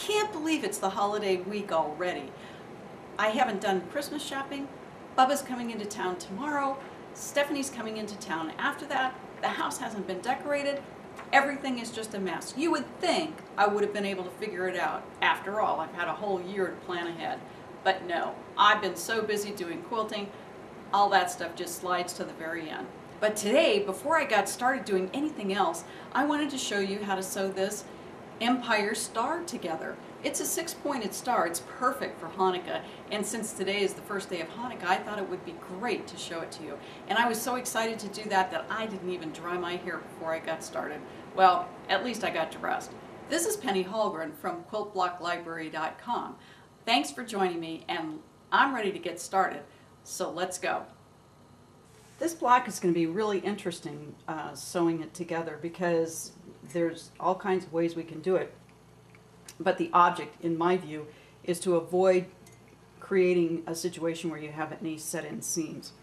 can't believe it's the holiday week already. I haven't done Christmas shopping. Bubba's coming into town tomorrow. Stephanie's coming into town after that. The house hasn't been decorated. Everything is just a mess. You would think I would have been able to figure it out. After all, I've had a whole year to plan ahead. But no, I've been so busy doing quilting, all that stuff just slides to the very end. But today, before I got started doing anything else, I wanted to show you how to sew this Empire star together. It's a 6-pointed star. It's perfect for Hanukkah, and since today is the first day of Hanukkah, I thought it would be great to show it to you. And I was so excited to do that I didn't even dry my hair before I got started. Well, at least I got dressed. This is Penny Holgren from QuiltBlockLibrary.com. Thanks for joining me, and I'm ready to get started, so let's go. This block is going to be really interesting sewing it together because there's all kinds of ways we can do it. But the object, in my view, is to avoid creating a situation where you have any set-in seams.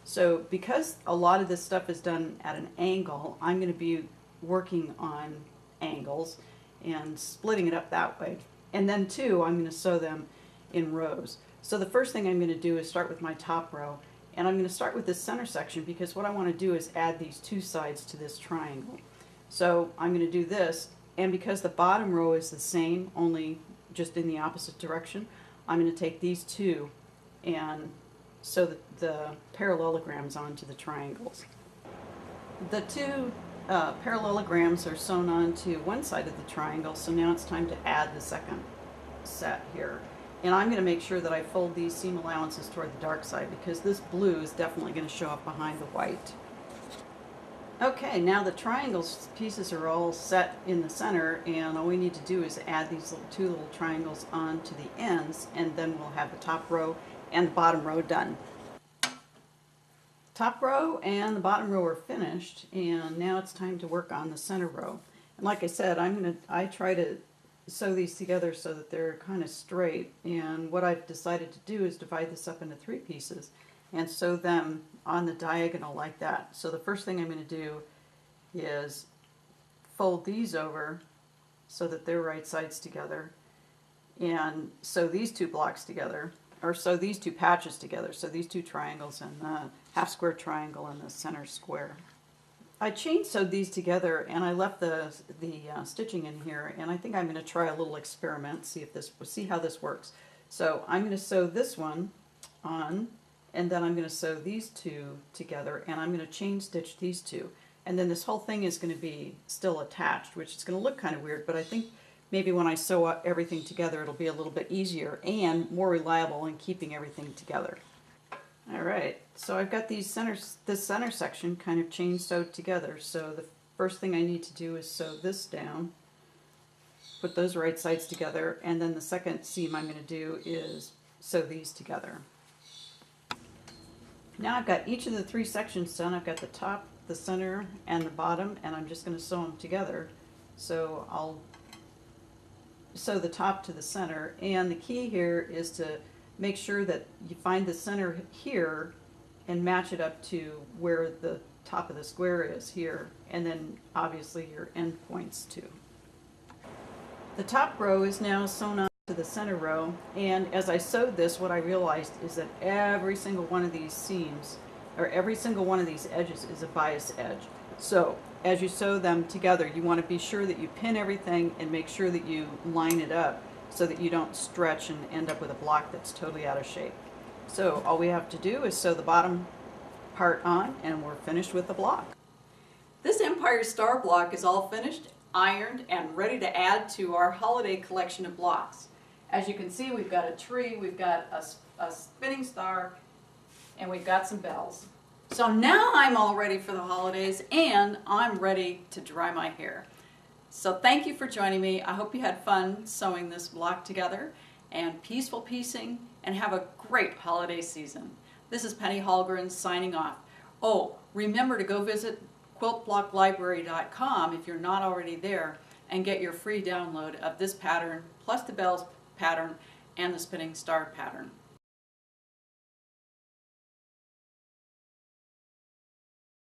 So because a lot of this stuff is done at an angle, I'm going to be working on angles and splitting it up that way. And then too, I'm going to sew them in rows. So the first thing I'm going to do is start with my top row. And I'm going to start with this center section because what I want to do is add these two sides to this triangle. So I'm going to do this, and because the bottom row is the same, only just in the opposite direction, I'm going to take these two and sew the parallelograms onto the triangles. The two parallelograms are sewn onto one side of the triangle, so now it's time to add the second set here. And I'm going to make sure that I fold these seam allowances toward the dark side because this blue is definitely going to show up behind the white. Okay, now the triangles pieces are all set in the center, and all we need to do is add these two little triangles onto the ends, and then we'll have the top row and the bottom row done. Top row and the bottom row are finished, and now it's time to work on the center row. And like I said, I try to sew these together so that they're kind of straight, and what I've decided to do is divide this up into 3 pieces and sew them on the diagonal like that. So the first thing I'm going to do is fold these over so that they're right sides together, and sew these 2 blocks together, or sew these 2 patches together, so these 2 triangles and the half square triangle and the center square. I chain sewed these together, and I left the stitching in here, and I think I'm going to try a little experiment, see how this works. So I'm going to sew this one on, and then I'm going to sew these 2 together, and I'm going to chain stitch these 2. And then this whole thing is going to be still attached, which is going to look kind of weird, but I think maybe when I sew up everything together it'll be a little bit easier and more reliable in keeping everything together. Alright, so I've got this center section kind of chain sewed together, so the first thing I need to do is sew this down, put those right sides together, and then the second seam I'm going to do is sew these together. Now I've got each of the 3 sections done. I've got the top, the center, and the bottom, and I'm just going to sew them together. So I'll sew the top to the center, and the key here is to make sure that you find the center here and match it up to where the top of the square is here, and then obviously your end points too. The top row is now sewn on to the center row, and as I sewed this, what I realized is that every single one of these seams, or every single one of these edges, is a bias edge. So as you sew them together, you want to be sure that you pin everything and make sure that you line it up so that you don't stretch and end up with a block that's totally out of shape. So all we have to do is sew the bottom part on, and we're finished with the block. This Empire Star block is all finished, ironed, and ready to add to our holiday collection of blocks. As you can see, we've got a tree, we've got a spinning star, and we've got some bells. So now I'm all ready for the holidays, and I'm ready to dry my hair. So thank you for joining me. I hope you had fun sewing this block together, and peaceful piecing, and have a great holiday season. This is Penny Holgren signing off. Oh, remember to go visit QuiltBlockLibrary.com if you're not already there, and get your free download of this pattern, plus the bells pattern and the spinning star pattern.